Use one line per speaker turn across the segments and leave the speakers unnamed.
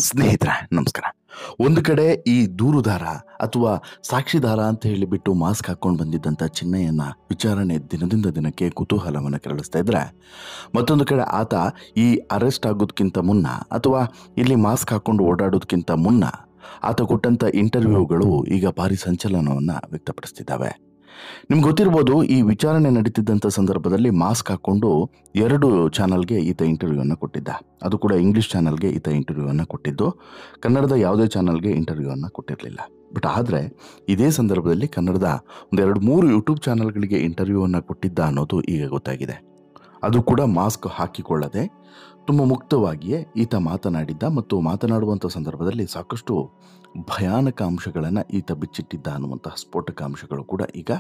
ಸ್ನೇಹಿತರೆ ನಮಸ್ಕಾರ. ಒಂದು ಕಡೆ ಈ ದೂರುದಾರ ಅಥವಾ ಸಾಕ್ಷಿದಾರ ಅಂತ ಹೇಳಿಬಿಟ್ಟು ಮಾಸ್ಕ್ ಹಾಕೊಂಡು ಬಂದಿದ್ದಂಥ ಚಿನ್ನಯ್ಯನ ವಿಚಾರಣೆ ದಿನದಿಂದ ದಿನಕ್ಕೆ ಕುತೂಹಲವನ್ನು ಕೆರಳಿಸ್ತಾ ಇದ್ರೆ, ಮತ್ತೊಂದು ಕಡೆ ಆತ ಈ ಅರೆಸ್ಟ್ ಆಗೋದಕ್ಕಿಂತ ಮುನ್ನ ಅಥವಾ ಇಲ್ಲಿ ಮಾಸ್ಕ್ ಹಾಕೊಂಡು ಓಡಾಡೋದಕ್ಕಿಂತ ಮುನ್ನ ಆತ ಕೊಟ್ಟಂಥ ಇಂಟರ್ವ್ಯೂಗಳು ಈಗ ಭಾರಿ ಸಂಚಲನವನ್ನು ವ್ಯಕ್ತಪಡಿಸ್ತಿದ್ದಾವೆ. ನಿಮ್ಗೆ ಗೊತ್ತಿರ್ಬೋದು, ಈ ವಿಚಾರಣೆ ನಡೀತಿದ್ದಂಥ ಸಂದರ್ಭದಲ್ಲಿ ಮಾಸ್ಕ್ ಹಾಕೊಂಡು 2 ಚಾನಲ್ಗೆ ಈತ ಇಂಟರ್ವ್ಯೂವನ್ನು ಕೊಟ್ಟಿದ್ದ. ಅದು ಕೂಡ ಇಂಗ್ಲಿಷ್ ಚಾನಲ್ಗೆ ಈತ ಇಂಟರ್ವ್ಯೂವನ್ನು ಕೊಟ್ಟಿದ್ದು, ಕನ್ನಡದ ಯಾವುದೇ ಚಾನಲ್ಗೆ ಇಂಟರ್ವ್ಯೂವನ್ನು ಕೊಟ್ಟಿರಲಿಲ್ಲ. ಬಟ್ ಆದರೆ ಇದೇ ಸಂದರ್ಭದಲ್ಲಿ ಕನ್ನಡದ 2-3 ಯೂಟ್ಯೂಬ್ ಚಾನಲ್ಗಳಿಗೆ ಇಂಟರ್ವ್ಯೂವನ್ನು ಕೊಟ್ಟಿದ್ದ ಅನ್ನೋದು ಈಗ ಗೊತ್ತಾಗಿದೆ. ಅದು ಕೂಡ ಮಾಸ್ಕ್ ಹಾಕಿಕೊಳ್ಳದೆ ತುಂಬ ಮುಕ್ತವಾಗಿಯೇ ಈತ ಮಾತನಾಡಿದ್ದ ಮತ್ತು ಮಾತನಾಡುವಂಥ ಸಂದರ್ಭದಲ್ಲಿ ಸಾಕಷ್ಟು ಭಯಾನಕ ಅಂಶಗಳನ್ನು ಈತ ಬಿಚ್ಚಿಟ್ಟಿದ್ದ ಅನ್ನುವಂತಹ ಸ್ಫೋಟಕ ಅಂಶಗಳು ಕೂಡ ಈಗ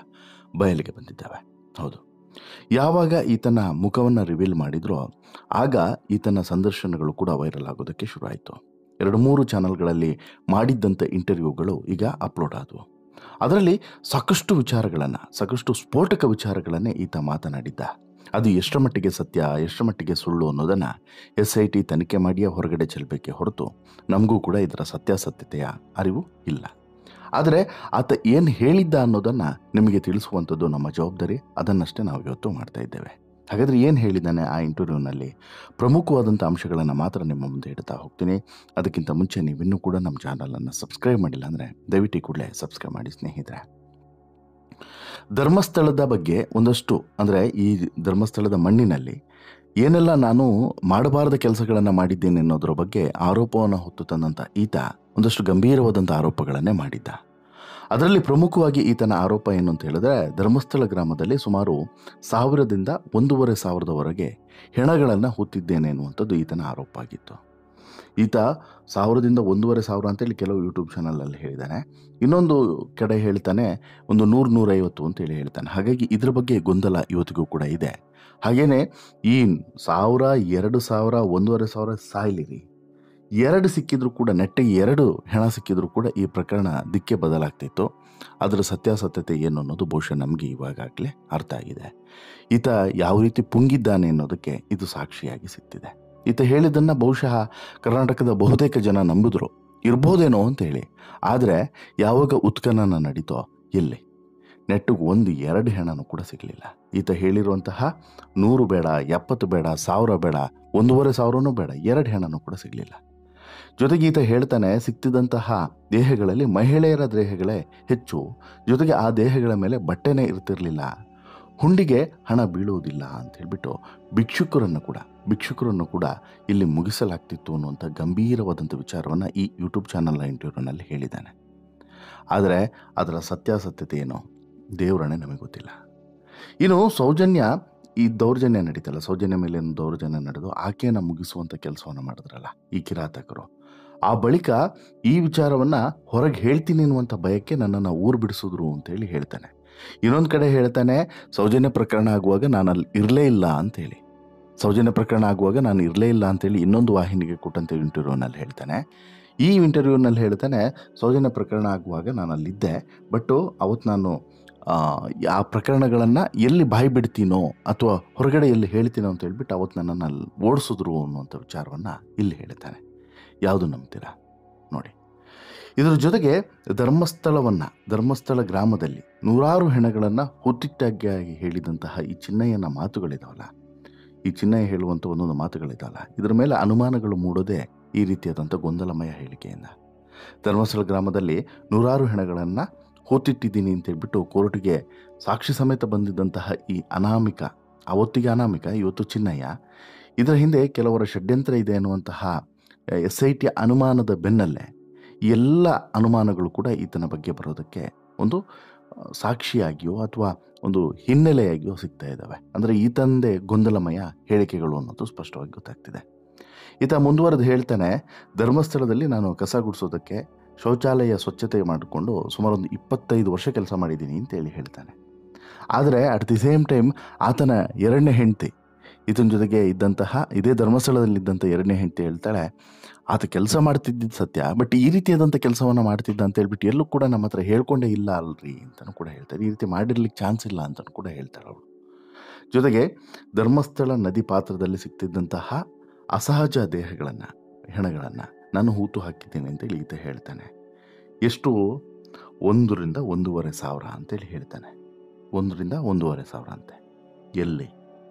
ಬಯಲಿಗೆ ಬಂದಿದ್ದಾವೆ. ಹೌದು, ಯಾವಾಗ ಈತನ ಮುಖವನ್ನು ರಿವೀಲ್ ಮಾಡಿದ್ರೋ ಆಗ ಈತನ ಸಂದರ್ಶನಗಳು ಕೂಡ ವೈರಲ್ ಆಗೋದಕ್ಕೆ ಶುರು ಆಯಿತು. 2-3 ಚಾನಲ್ಗಳಲ್ಲಿ ಮಾಡಿದ್ದಂಥ ಇಂಟರ್ವ್ಯೂಗಳು ಈಗ ಅಪ್ಲೋಡ್ ಆದವು. ಅದರಲ್ಲಿ ಸಾಕಷ್ಟು ಸ್ಫೋಟಕ ವಿಚಾರಗಳನ್ನೇ ಈತ ಮಾತನಾಡಿದ್ದ. ಅದು ಎಷ್ಟರ ಮಟ್ಟಿಗೆ ಸತ್ಯ, ಎಷ್ಟರ ಮಟ್ಟಿಗೆ ಸುಳ್ಳು ಅನ್ನೋದನ್ನು SIT ತನಿಖೆ ಮಾಡಿಯೇ ಹೊರಗಡೆ ಚೆಲ್ಲಬೇಕೇ ಹೊರತು ನಮಗೂ ಕೂಡ ಇದರ ಸತ್ಯಾಸತ್ಯತೆಯ ಅರಿವು ಇಲ್ಲ. ಆದರೆ ಆತ ಏನು ಹೇಳಿದ್ದ ಅನ್ನೋದನ್ನು ನಿಮಗೆ ತಿಳಿಸುವಂಥದ್ದು ನಮ್ಮ ಜವಾಬ್ದಾರಿ. ಅದನ್ನಷ್ಟೇ ನಾವು ಇವತ್ತು ಮಾಡ್ತಾ ಇದ್ದೇವೆ. ಹಾಗಾದರೆ ಏನು ಹೇಳಿದ್ದಾನೆ ಆ ಇಂಟರ್ವ್ಯೂನಲ್ಲಿ? ಪ್ರಮುಖವಾದಂಥ ಅಂಶಗಳನ್ನು ಮಾತ್ರ ನಿಮ್ಮ ಮುಂದೆ ಇಡ್ತಾ ಹೋಗ್ತೀನಿ. ಅದಕ್ಕಿಂತ ಮುಂಚೆ ನೀವಿನ್ನೂ ಕೂಡ ನಮ್ಮ ಚಾನಲನ್ನು ಸಬ್ಸ್ಕ್ರೈಬ್ ಮಾಡಿಲ್ಲ ಅಂದರೆ ದಯವಿಟ್ಟು ಕೂಡಲೇ ಸಬ್ಸ್ಕ್ರೈಬ್ ಮಾಡಿ ಸ್ನೇಹಿತರೆ. ಧರ್ಮಸ್ಥಳದ ಬಗ್ಗೆ ಒಂದಷ್ಟು, ಅಂದರೆ ಈ ಧರ್ಮಸ್ಥಳದ ಮಣ್ಣಿನಲ್ಲಿ ಏನೆಲ್ಲ ನಾನು ಮಾಡಬಾರದ ಕೆಲಸಗಳನ್ನು ಮಾಡಿದ್ದೇನೆ ಅನ್ನೋದ್ರ ಬಗ್ಗೆ ಆರೋಪವನ್ನು ಹೊತ್ತು ತಂದಂಥ ಈತ ಒಂದಷ್ಟು ಗಂಭೀರವಾದಂಥ ಆರೋಪಗಳನ್ನೇ ಮಾಡಿದ್ದ. ಅದರಲ್ಲಿ ಪ್ರಮುಖವಾಗಿ ಈತನ ಆರೋಪ ಏನು ಅಂತ ಹೇಳಿದ್ರೆ, ಧರ್ಮಸ್ಥಳ ಗ್ರಾಮದಲ್ಲಿ ಸುಮಾರು 1000ದಿಂದ 1500ವರೆಗೆ ಹೆಣಗಳನ್ನು ಹೊತ್ತಿದ್ದೇನೆ ಅನ್ನುವಂಥದ್ದು ಈತನ ಆರೋಪ ಆಗಿತ್ತು. ಈತ 1000ದಿಂದ 1500 ಅಂತೇಳಿ ಕೆಲವು ಯೂಟ್ಯೂಬ್ ಚಾನಲಲ್ಲಿ ಹೇಳಿದ್ದಾನೆ. ಇನ್ನೊಂದು ಕಡೆ ಹೇಳ್ತಾನೆ 100-150 ಅಂತೇಳಿ ಹೇಳ್ತಾನೆ. ಹಾಗಾಗಿ ಇದ್ರ ಬಗ್ಗೆ ಗೊಂದಲ ಇವತ್ತಿಗೂ ಕೂಡ ಇದೆ. ಹಾಗೇನೆ ಈ 1000, 2000, 1500 ಸಾಯ್ಲಿರಿ, 2 ಸಿಕ್ಕಿದ್ರು ಕೂಡ, ನೆಟ್ಟಿಗೆ 2 ಹೆಣ ಸಿಕ್ಕಿದ್ರು ಕೂಡ ಈ ಪ್ರಕರಣ ದಿಕ್ಕೆ ಬದಲಾಗ್ತಿತ್ತು. ಅದರ ಸತ್ಯಾಸತ್ಯತೆ ಏನು ಅನ್ನೋದು ಬಹುಶಃ ನಮಗೆ ಇವಾಗಲೇ ಅರ್ಥ ಆಗಿದೆ. ಈತ ಯಾವ ರೀತಿ ಪುಂಗಿದ್ದಾನೆ ಅನ್ನೋದಕ್ಕೆ ಇದು ಸಾಕ್ಷಿಯಾಗಿ ಸಿಗ್ತಿದೆ. ಈತ ಹೇಳಿದ್ದನ್ನು ಬಹುಶಃ ಕರ್ನಾಟಕದ ಬಹುತೇಕ ಜನ ನಂಬಿದ್ರು ಇರ್ಬೋದೇನೋ ಅಂತೇಳಿ. ಆದರೆ ಯಾವಾಗ ಉತ್ಖನನ ನಡೀತೋ ಎಲ್ಲಿ ನೆಟ್ಟಿಗೆ 1-2 ಹೆಣನೂ ಕೂಡ ಸಿಗಲಿಲ್ಲ. ಈತ ಹೇಳಿರುವಂತಹ 100 ಬೇಡ, 70 ಬೇಡ, 1000 ಬೇಡ, 1500 ಬೇಡ, 2 ಹೆಣನೂ ಕೂಡ ಸಿಗಲಿಲ್ಲ. ಜೊತೆಗೆ ಈತ ಹೇಳ್ತಾನೆ, ಸಿಕ್ತಿದ್ದಂತಹ ದೇಹಗಳಲ್ಲಿ ಮಹಿಳೆಯರ ದೇಹಗಳೇ ಹೆಚ್ಚು, ಜೊತೆಗೆ ಆ ದೇಹಗಳ ಮೇಲೆ ಬಟ್ಟೆನೇ ಇರ್ತಿರ್ಲಿಲ್ಲ, ಹುಂಡಿಗೆ ಹಣ ಬೀಳುವುದಿಲ್ಲ ಅಂತ ಹೇಳ್ಬಿಟ್ಟು ಭಿಕ್ಷುಕರನ್ನು ಕೂಡ ಇಲ್ಲಿ ಮುಗಿಸಲಾಗ್ತಿತ್ತು ಅನ್ನುವಂಥ ಗಂಭೀರವಾದಂಥ ವಿಚಾರವನ್ನು ಈ ಯೂಟ್ಯೂಬ್ ಚಾನಲ್ನ ಇಂಟರ್ವ್ಯೂನಲ್ಲಿ ಹೇಳಿದ್ದಾನೆ. ಆದರೆ ಅದರ ಸತ್ಯಾಸತ್ಯತೆ ಏನೋ ದೇವರನ್ನೇ ನಮಗೆ ಗೊತ್ತಿಲ್ಲ. ಇನ್ನು ಸೌಜನ್ಯ, ಈ ದೌರ್ಜನ್ಯ ನಡೀತಲ್ಲ, ಸೌಜನ್ಯ ಮೇಲೆ ದೌರ್ಜನ್ಯ ನಡೆದು ಆಕೆಯನ್ನು ಮುಗಿಸುವಂಥ ಕೆಲಸವನ್ನು ಮಾಡಿದ್ರಲ್ಲ ಈ ಕಿರಾತಕರು, ಆ ಬಳಿಕ ಈ ವಿಚಾರವನ್ನು ಹೊರಗೆ ಹೇಳ್ತೀನಿ ಅನ್ನುವಂಥ ಭಯಕ್ಕೆ ನನ್ನನ್ನು ಊರು ಬಿಡಿಸಿದ್ರು ಅಂತೇಳಿ ಹೇಳ್ತಾನೆ. ಇನ್ನೊಂದು ಕಡೆ ಹೇಳ್ತಾನೆ, ಸೌಜನ್ಯ ಪ್ರಕರಣ ಆಗುವಾಗ ನಾನು ಅಲ್ಲಿ ಇರಲೇ ಇಲ್ಲ ಅಂತೇಳಿ. ಇನ್ನೊಂದು ವಾಹಿನಿಗೆ ಕೊಟ್ಟಂಥ ಇಂಟರ್ವ್ಯೂನಲ್ಲಿ ಹೇಳ್ತಾನೆ. ಈ ಇಂಟರ್ವ್ಯೂನಲ್ಲಿ ಹೇಳ್ತಾನೆ, ಸೌಜನ್ಯ ಪ್ರಕರಣ ಆಗುವಾಗ ನಾನು ಅಲ್ಲಿದ್ದೆ, ಬಟ್ಟು ಅವತ್ತು ನಾನು ಆ ಪ್ರಕರಣಗಳನ್ನು ಎಲ್ಲಿ ಬಾಯಿ ಬಿಡ್ತೀನೋ ಅಥವಾ ಹೊರಗಡೆ ಎಲ್ಲಿ ಹೇಳ್ತೀನೋ ಅಂತ ಹೇಳ್ಬಿಟ್ಟು ಅವತ್ತು ನನ್ನನ್ನು ಅಲ್ಲಿ ಓಡಿಸಿದ್ರು ಅನ್ನುವಂಥ ವಿಚಾರವನ್ನು ಇಲ್ಲಿ ಹೇಳ್ತಾನೆ. ಯಾವುದು ನಂಬ್ತೀರಾ ನೋಡಿ. ಇದರ ಜೊತೆಗೆ ಧರ್ಮಸ್ಥಳ ಗ್ರಾಮದಲ್ಲಿ 100 ಹೆಣಗಳನ್ನು ಹೊತ್ತಿಟ್ಟಾಗಿ ಹೇಳಿದಂತಹ ಈ ಚಿನ್ನಯ್ಯನ ಮಾತುಗಳಿದಾವಲ್ಲ, ಈ ಚಿನ್ನಯ್ಯ ಹೇಳುವಂಥ ಒಂದೊಂದು ಮಾತುಗಳಿದಾವಲ್ಲ, ಇದರ ಮೇಲೆ ಅನುಮಾನಗಳು ಮೂಡೋದೇ ಈ ರೀತಿಯಾದಂಥ ಗೊಂದಲಮಯ ಹೇಳಿಕೆಯಿಂದ. ಧರ್ಮಸ್ಥಳ ಗ್ರಾಮದಲ್ಲಿ 100 ಹೆಣಗಳನ್ನು ಹೊತ್ತಿಟ್ಟಿದ್ದೀನಿ ಅಂತೇಳ್ಬಿಟ್ಟು ಕೋರ್ಟ್ಗೆ ಸಾಕ್ಷಿ ಸಮೇತ ಬಂದಿದ್ದಂತಹ ಈ ಅನಾಮಿಕ, ಅವತ್ತಿಗೆ ಅನಾಮಿಕ, ಇವತ್ತು ಚಿನ್ನಯ್ಯ, ಇದರ ಹಿಂದೆ ಕೆಲವರ ಷಡ್ಯಂತ್ರ ಇದೆ ಅನ್ನುವಂತಹ SIT ಅನುಮಾನದ ಬೆನ್ನಲ್ಲೇ ಈ ಎಲ್ಲ ಅನುಮಾನಗಳು ಕೂಡ ಈತನ ಬಗ್ಗೆ ಬರೋದಕ್ಕೆ ಒಂದು ಸಾಕ್ಷಿಯಾಗಿಯೋ ಅಥವಾ ಒಂದು ಹಿನ್ನೆಲೆಯಾಗಿಯೋ ಸಿಗ್ತಾ ಇದ್ದಾವೆ. ಅಂದರೆ ಈತಂದೇ ಗೊಂದಲಮಯ ಹೇಳಿಕೆಗಳು ಅನ್ನೋದು ಸ್ಪಷ್ಟವಾಗಿ ಗೊತ್ತಾಗ್ತಿದೆ. ಈತ ಮುಂದುವರೆದು ಹೇಳ್ತಾನೆ, ಧರ್ಮಸ್ಥಳದಲ್ಲಿ ನಾನು ಕಸ ಗುಡಿಸೋದಕ್ಕೆ ಶೌಚಾಲಯ ಸ್ವಚ್ಛತೆ ಮಾಡಿಕೊಂಡು ಸುಮಾರು 25 ವರ್ಷ ಕೆಲಸ ಮಾಡಿದ್ದೀನಿ ಅಂತೇಳಿ ಹೇಳ್ತಾನೆ. ಆದರೆ ಅಟ್ ದಿ ಸೇಮ್ ಟೈಮ್ ಆತನ 2ನೇ ಹೆಂಡತಿ, ಈತನ ಜೊತೆಗೆ ಇದ್ದಂತಹ ಇದೇ ಧರ್ಮಸ್ಥಳದಲ್ಲಿದ್ದಂಥ 2ನೇ ಹೆಂಡತಿ ಹೇಳ್ತಾಳೆ, ಆತ ಕೆಲಸ ಮಾಡ್ತಿದ್ದಿದ್ದು ಸತ್ಯ, ಬಟ್ ಈ ರೀತಿಯಾದಂಥ ಕೆಲಸವನ್ನು ಮಾಡ್ತಿದ್ದ ಅಂತ ಹೇಳ್ಬಿಟ್ಟು ಎಲ್ಲೂ ಕೂಡ ನಮ್ಮ ಹತ್ರ ಹೇಳ್ಕೊಂಡೇ ಇಲ್ಲ ಅಲ್ರಿ ಅಂತಲೂ ಕೂಡ ಹೇಳ್ತಾರೆ. ಈ ರೀತಿ ಮಾಡಿರ್ಲಿಕ್ಕೆ ಚಾನ್ಸ್ ಇಲ್ಲ ಅಂತಲೂ ಕೂಡ ಹೇಳ್ತಾಳೆ ಅವಳು. ಜೊತೆಗೆ ಧರ್ಮಸ್ಥಳ ನದಿ ಪಾತ್ರದಲ್ಲಿ ಸಿಗ್ತಿದ್ದಂತಹ ಅಸಹಜ ಹೆಣಗಳನ್ನು ನಾನು ಹೂತು ಹಾಕಿದ್ದೇನೆ ಅಂತೇಳಿ ಈತ ಹೇಳ್ತಾನೆ. ಎಷ್ಟು? 1ರಿಂದ 1,500 ಅಂತೇಳಿ ಹೇಳ್ತಾನೆ. 1ರಿಂದ 1,500 ಅಂತೆ. ಎಲ್ಲಿ?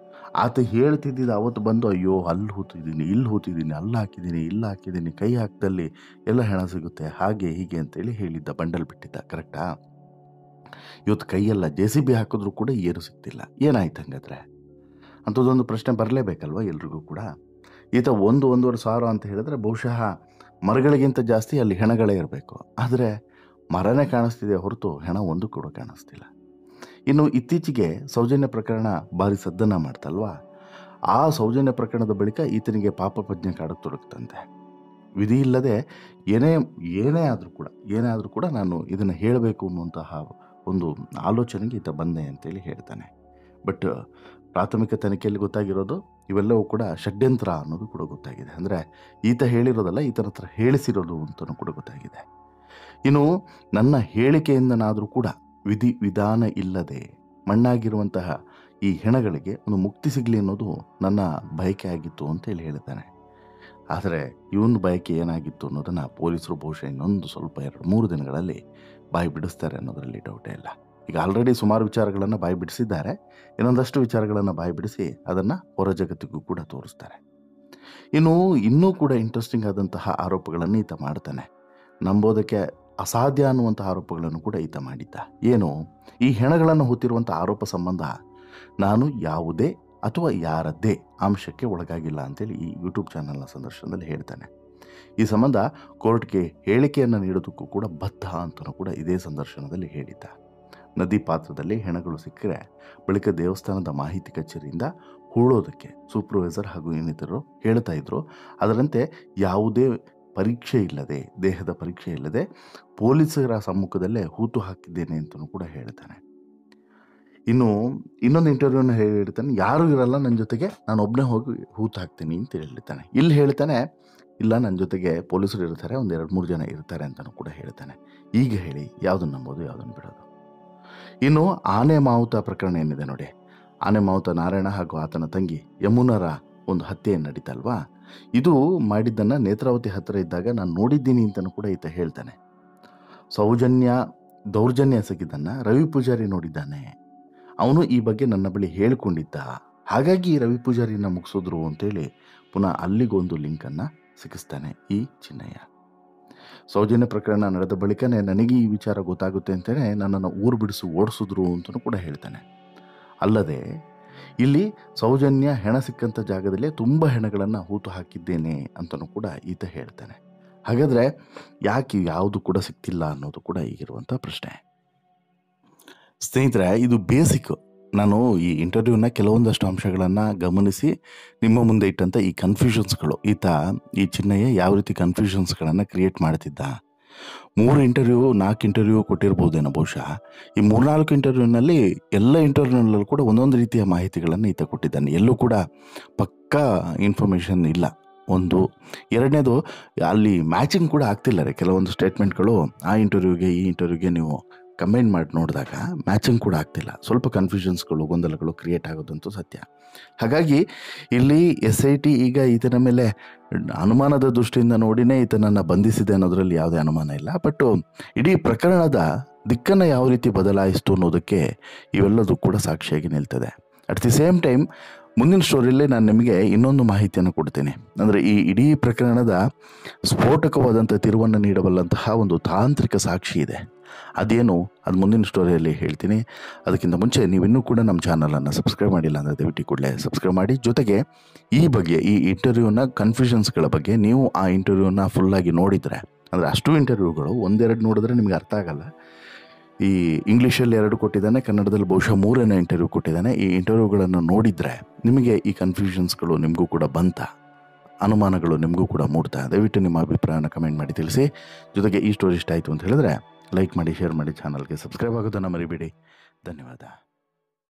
ಆತ ಹೇಳ್ತಿದ್ದಿದ್ದು ಅವತ್ತು ಬಂದು, ಅಯ್ಯೋ ಅಲ್ಲಿ ಹೂತಿದ್ದೀನಿ, ಇಲ್ಲಿ ಹೂತಿದ್ದೀನಿ, ಅಲ್ಲಿ ಹಾಕಿದ್ದೀನಿ, ಇಲ್ಲಿ ಹಾಕಿದ್ದೀನಿ, ಕೈ ಹಾಕಿದಲ್ಲಿ ಎಲ್ಲ ಹೆಣ ಸಿಗುತ್ತೆ, ಹಾಗೆ ಹೀಗೆ ಅಂತೇಳಿ ಹೇಳಿದ್ದ, ಬಂಡಲ್ ಬಿಟ್ಟಿದ್ದ. ಕರೆಕ್ಟಾ? ಇವತ್ತು ಕೈಯೆಲ್ಲ JCB ಹಾಕಿದ್ರು ಕೂಡ ಏನು ಸಿಗ್ತಿಲ್ಲ. ಏನಾಯ್ತು ಹಂಗಾದ್ರೆ? ಅಂಥದ್ದೊಂದು ಪ್ರಶ್ನೆ ಬರಲೇಬೇಕಲ್ವ ಎಲ್ರಿಗೂ ಕೂಡ. ಈತ 1,500 ಅಂತ ಹೇಳಿದ್ರೆ ಬಹುಶಃ ಮರಗಳಿಗಿಂತ ಜಾಸ್ತಿ ಅಲ್ಲಿ ಹೆಣಗಳೇ ಇರಬೇಕು. ಆದರೆ ಮರನೇ ಕಾಣಿಸ್ತಿದೆ ಹೊರತು ಹೆಣ ಒಂದು ಕೂಡ ಕಾಣಿಸ್ತಿಲ್ಲ. ಇನ್ನು ಇತ್ತೀಚೆಗೆ ಸೌಜನ್ಯ ಪ್ರಕರಣ ಭಾರಿ ಸದ್ದನ್ನು ಮಾಡ್ತಲ್ವಾ? ಆ ಸೌಜನ್ಯ ಪ್ರಕರಣದ ಬಳಿಕ ಈತನಿಗೆ ಪಾಪ ಪ್ರಜ್ಞೆ ಕಾಡತೊಡಗುತ್ತಂತೆ. ವಿಧಿ ಇಲ್ಲದೆ ಏನೇ ಆದರೂ ಕೂಡ ನಾನು ಇದನ್ನು ಹೇಳಬೇಕು ಅನ್ನುವಂತಹ ಒಂದು ಆಲೋಚನೆಗೆ ಈತ ಬಂದೆ ಅಂತೇಳಿ ಹೇಳ್ತಾನೆ. ಬಟ್ ಪ್ರಾಥಮಿಕ ತನಿಖೆಯಲ್ಲಿ ಗೊತ್ತಾಗಿರೋದು ಇವೆಲ್ಲವೂ ಕೂಡ ಷಡ್ಯಂತ್ರ ಅನ್ನೋದು ಕೂಡ ಗೊತ್ತಾಗಿದೆ. ಅಂದರೆ ಈತ ಹೇಳಿರೋದಲ್ಲ, ಈತನ ಹತ್ರ ಹೇಳಿಸಿರೋದು ಅಂತಲೂ ಕೂಡ ಗೊತ್ತಾಗಿದೆ. ಇನ್ನು ನನ್ನ ಹೇಳಿಕೆಯಿಂದನಾದರೂ ಕೂಡ ವಿಧಾನ ಇಲ್ಲದೆ ಮಣ್ಣಾಗಿರುವಂತಹ ಈ ಹೆಣಗಳಿಗೆ ಒಂದು ಮುಕ್ತಿ ಸಿಗಲಿ ಅನ್ನೋದು ನನ್ನ ಬಯಕೆ ಆಗಿತ್ತು ಅಂತೇಳಿ ಹೇಳ್ತಾನೆ. ಆದರೆ ಇವನ ಬಯಕೆ ಏನಾಗಿತ್ತು ಅನ್ನೋದನ್ನು ಪೊಲೀಸರು ಬಹುಶಃ ಇನ್ನೊಂದು ಸ್ವಲ್ಪ 2-3 ದಿನಗಳಲ್ಲಿ ಬಾಯಿ ಬಿಡಿಸ್ತಾರೆ ಅನ್ನೋದರಲ್ಲಿ ಡೌಟೇ ಇಲ್ಲ. ಈಗ ಆಲ್ರೆಡಿ ಸುಮಾರು ವಿಚಾರಗಳನ್ನು ಬಾಯಿ ಬಿಡಿಸಿದ್ದಾರೆ. ಇನ್ನೊಂದಷ್ಟು ವಿಚಾರಗಳನ್ನು ಬಾಯಿ ಬಿಡಿಸಿ ಅದನ್ನು ಹೊರ ಜಗತ್ತಿಗೂ ಕೂಡ ತೋರಿಸ್ತಾರೆ. ಇನ್ನೂ ಕೂಡ ಇಂಟ್ರೆಸ್ಟಿಂಗ್ ಆದಂತಹ ಆರೋಪಗಳನ್ನು ಈತ ಮಾಡ್ತಾನೆ. ನಂಬೋದಕ್ಕೆ ಅಸಾಧ್ಯ ಅನ್ನುವಂಥ ಆರೋಪಗಳನ್ನು ಕೂಡ ಈತ ಮಾಡಿದ್ದ. ಏನು? ಈ ಹೆಣಗಳನ್ನು ಹೊತ್ತಿರುವಂಥ ಆರೋಪ ಸಂಬಂಧ ನಾನು ಯಾವುದೇ ಅಥವಾ ಯಾರದ್ದೇ ಅಂಶಕ್ಕೆ ಒಳಗಾಗಿಲ್ಲ ಅಂತೇಳಿ ಈ ಯೂಟ್ಯೂಬ್ ಚಾನಲ್ನ ಸಂದರ್ಶನದಲ್ಲಿ ಹೇಳ್ತಾನೆ. ಈ ಸಂಬಂಧ ಕೋರ್ಟ್ಗೆ ಹೇಳಿಕೆಯನ್ನು ನೀಡೋದಕ್ಕೂ ಕೂಡ ಬದ್ಧ ಅಂತಲೂ ಕೂಡ ಇದೇ ಸಂದರ್ಶನದಲ್ಲಿ ಹೇಳಿದ್ದ. ನದಿ ಪಾತ್ರದಲ್ಲಿ ಹೆಣಗಳು ಸಿಕ್ಕರೆ ಬಳಿಕ ದೇವಸ್ಥಾನದ ಮಾಹಿತಿ ಕಚೇರಿಯಿಂದ ಹೂಳೋದಕ್ಕೆ ಸೂಪರ್ವೈಸರ್ ಹಾಗೂ ಇನ್ನಿತರರು ಹೇಳ್ತಾ ಇದ್ರು. ಅದರಂತೆ ಯಾವುದೇ ಪರೀಕ್ಷೆ ಇಲ್ಲದೆ, ದೇಹದ ಪರೀಕ್ಷೆ ಇಲ್ಲದೆ ಪೊಲೀಸರ ಸಮ್ಮುಖದಲ್ಲೇ ಹೂತು ಹಾಕಿದ್ದೇನೆ ಅಂತಲೂ ಕೂಡ ಹೇಳ್ತಾನೆ. ಇನ್ನೊಂದು ಇಂಟರ್ವ್ಯೂನ ಹೇಳ್ತಾನೆ, ಯಾರೂ ಇರಲ್ಲ ನನ್ನ ಜೊತೆಗೆ, ನಾನು ಒಬ್ಬನೇ ಹೋಗಿ ಹೂತು ಹಾಕ್ತೀನಿ ಅಂತ ಹೇಳ್ತಾನೆ. ಇಲ್ಲಿ ಹೇಳ್ತಾನೆ, ಇಲ್ಲ ನನ್ನ ಜೊತೆಗೆ ಪೊಲೀಸರು ಇರ್ತಾರೆ, 1-2-3 ಜನ ಇರ್ತಾರೆ ಅಂತಲೂ ಕೂಡ ಹೇಳ್ತಾನೆ. ಈಗ ಹೇಳಿ, ಯಾವುದನ್ನು ನಂಬೋದು, ಯಾವುದನ್ನು ಬಿಡೋದು? ಇನ್ನು ಆನೆ ಮಾವುತ ಪ್ರಕರಣ ಏನಿದೆ ನೋಡಿ, ಆನೆ ಮಾವುತ ನಾರಾಯಣ ಹಾಗೂ ಆತನ ತಂಗಿ ಯಮುನರ ಒಂದು ಹತ್ಯೆ ನಡೀತಲ್ವಾ, ಇದು ಮಾಡಿದ್ದನ್ನು ನೇತ್ರಾವತಿ ಹತ್ತಿರ ಇದ್ದಾಗ ನಾನು ನೋಡಿದ್ದೀನಿ ಅಂತಲೂ ಕೂಡ ಈತ ಹೇಳ್ತಾನೆ. ದೌರ್ಜನ್ಯ ಎಸಗಿದ್ದನ್ನು ರವಿ ಪೂಜಾರಿ ನೋಡಿದ್ದಾನೆ, ಅವನು ಈ ಬಗ್ಗೆ ನನ್ನ ಬಳಿ ಹೇಳಿಕೊಂಡಿದ್ದ, ಹಾಗಾಗಿ ರವಿ ಪೂಜಾರಿನ ಮುಗಿಸಿದ್ರು ಅಂತೇಳಿ ಪುನಃ ಅಲ್ಲಿಗೊಂದು ಲಿಂಕನ್ನು ಸಿಕ್ಕಿಸ್ತಾನೆ ಈ ಚಿನ್ನಯ್ಯ. ಸೌಜನ್ಯ ಪ್ರಕರಣ ನಡೆದ ಬಳಿಕನೇ ನನಗೆ ಈ ವಿಚಾರ ಗೊತ್ತಾಗುತ್ತೆ ಅಂತಲೇ ನನ್ನನ್ನು ಊರು ಬಿಡಿಸಿ ಓಡಿಸಿದ್ರು ಅಂತಲೂ ಕೂಡ ಹೇಳ್ತಾನೆ. ಅಲ್ಲದೆ ಇಲ್ಲಿ ಸೌಜನ್ಯ ಹೆಣ ಸಿಕ್ಕಂಥ ಜಾಗದಲ್ಲೇ ತುಂಬ ಹೆಣಗಳನ್ನು ಹೂತು ಹಾಕಿದ್ದೇನೆ ಅಂತಲೂ ಕೂಡ ಈತ ಹೇಳ್ತಾನೆ. ಹಾಗಾದರೆ ಯಾಕೆ ಯಾವುದು ಕೂಡ ಸಿಕ್ತಿಲ್ಲ ಅನ್ನೋದು ಕೂಡ ಈಗಿರುವಂಥ ಪ್ರಶ್ನೆ. ಸ್ನೇಹಿತರೆ, ಇದು ಬೇಸಿಕ್. ನಾನು ಈ ಇಂಟರ್ವ್ಯೂನ ಕೆಲವೊಂದಷ್ಟು ಅಂಶಗಳನ್ನು ಗಮನಿಸಿ ನಿಮ್ಮ ಮುಂದೆ ಇಟ್ಟಂಥ ಈ ಕನ್ಫ್ಯೂಷನ್ಸ್ಗಳು, ಈ ಚಿನ್ನಯ್ಯ ಯಾವ ರೀತಿ ಕನ್ಫ್ಯೂಷನ್ಸ್ಗಳನ್ನು ಕ್ರಿಯೇಟ್ ಮಾಡ್ತಿದ್ದ. 4 ಇಂಟರ್ವ್ಯೂ ಕೊಟ್ಟಿರ್ಬೋದೇನೋ ಬಹುಶಃ. ಈ 3-4 ಇಂಟರ್ವ್ಯೂನಲ್ಲಿ ಎಲ್ಲ ಇಂಟರ್ವ್ಯೂನಲ್ಲೂ ಕೂಡ ಒಂದೊಂದು ರೀತಿಯ ಮಾಹಿತಿಗಳನ್ನು ಈತ ಕೊಟ್ಟಿದ್ದಾನೆ. ಎಲ್ಲೂ ಕೂಡ ಪಕ್ಕಾ ಇನ್ಫಾರ್ಮೇಷನ್ ಇಲ್ಲ. ಒಂದು. ಎರಡನೇದು, ಅಲ್ಲಿ ಮ್ಯಾಚಿಂಗ್ ಕೂಡ ಆಗ್ತಿಲ್ಲ ರೀ. ಕೆಲವೊಂದು ಸ್ಟೇಟ್ಮೆಂಟ್ಗಳು ಆ ಇಂಟರ್ವ್ಯೂಗೆ ಈ ಇಂಟರ್ವ್ಯೂಗೆ ನೀವು ಕಂಬೈನ್ ಮಾಡಿ ನೋಡಿದಾಗ ಮ್ಯಾಚಿಂಗ್ ಕೂಡ ಆಗ್ತಿಲ್ಲ. ಸ್ವಲ್ಪ ಕನ್ಫ್ಯೂಷನ್ಸ್ಗಳು, ಗೊಂದಲಗಳು ಕ್ರಿಯೇಟ್ ಆಗೋದಂತೂ ಸತ್ಯ. ಹಾಗಾಗಿ ಇಲ್ಲಿ SIT ಈಗ ಈತನ ಮೇಲೆ ಅನುಮಾನದ ದೃಷ್ಟಿಯಿಂದ ನೋಡಿನೇ ಈತನನ್ನು ಬಂಧಿಸಿದೆ ಅನ್ನೋದರಲ್ಲಿ ಯಾವುದೇ ಅನುಮಾನ ಇಲ್ಲ. ಬಟ್ ಇಡೀ ಪ್ರಕರಣದ ದಿಕ್ಕನ್ನು ಯಾವ ರೀತಿ ಬದಲಾಯಿಸ್ತು ಅನ್ನೋದಕ್ಕೆ ಇವೆಲ್ಲದೂ ಕೂಡ ಸಾಕ್ಷಿಯಾಗಿ ನಿಲ್ತದೆ. ಅಟ್ ದಿ ಸೇಮ್ ಟೈಮ್ ಮುಂದಿನ ಸ್ಟೋರಿಯಲ್ಲಿ ನಾನು ನಿಮಗೆ ಇನ್ನೊಂದು ಮಾಹಿತಿಯನ್ನು ಕೊಡ್ತೀನಿ. ಅಂದರೆ ಈ ಇಡೀ ಪ್ರಕರಣದ ಸ್ಫೋಟಕವಾದಂಥ ತಿರುವನ್ನು ನೀಡಬಲ್ಲಂತಹ ಒಂದು ತಾಂತ್ರಿಕ ಸಾಕ್ಷಿ ಇದೆ. ಅದೇನು, ಅದು ಮುಂದಿನ ಸ್ಟೋರಿಯಲ್ಲಿ ಹೇಳ್ತೀನಿ. ಅದಕ್ಕಿಂತ ಮುಂಚೆ ನೀವಿನ್ನೂ ಕೂಡ ನಮ್ಮ ಚಾನಲನ್ನು ಸಬ್ಸ್ಕ್ರೈಬ್ ಮಾಡಿಲ್ಲ ಅಂದರೆ ದಯವಿಟ್ಟು ಕೂಡಲೇ ಸಬ್ಸ್ಕ್ರೈಬ್ ಮಾಡಿ. ಜೊತೆಗೆ ಈ ಇಂಟರ್ವ್ಯೂನ ಕನ್ಫ್ಯೂಷನ್ಸ್ಗಳ ಬಗ್ಗೆ ನೀವು ಆ ಇಂಟರ್ವ್ಯೂನ ಫುಲ್ಲಾಗಿ ನೋಡಿದರೆ, ಅಂದರೆ ಅಷ್ಟು ಇಂಟರ್ವ್ಯೂಗಳು 1-2 ನೋಡಿದ್ರೆ ನಿಮಗೆ ಅರ್ಥ ಆಗಲ್ಲ. ಈ ಇಂಗ್ಲೀಷಲ್ಲಿ 2 ಕೊಟ್ಟಿದ್ದಾನೆ, ಕನ್ನಡದಲ್ಲಿ ಬಹುಶಃ 3ನೇ ಇಂಟರ್ವ್ಯೂ ಕೊಟ್ಟಿದ್ದಾನೆ. ಈ ಇಂಟರ್ವ್ಯೂಗಳನ್ನು ನೋಡಿದರೆ ನಿಮಗೆ ಈ ಕನ್ಫ್ಯೂಷನ್ಸ್ಗಳು ನಿಮಗೂ ಕೂಡ ಅನುಮಾನಗಳು ನಿಮಗೂ ಕೂಡ ಮೂಡ್ತಾ. ದಯವಿಟ್ಟು ನಿಮ್ಮ ಅಭಿಪ್ರಾಯನ ಕಮೆಂಟ್ ಮಾಡಿ ತಿಳಿಸಿ. ಜೊತೆಗೆ ಈ ಸ್ಟೋರಿ ಇಷ್ಟ ಆಯಿತು ಅಂತ ಹೇಳಿದ್ರೆ ಲೈಕ್ ಮಾಡಿ, ಶೇರ್ ಮಾಡಿ, ಚಾನಲ್ಗೆ ಸಬ್ಸ್ಕ್ರೈಬ್ ಆಗೋದನ್ನು ಮರಿಬೇಡಿ. ಧನ್ಯವಾದ.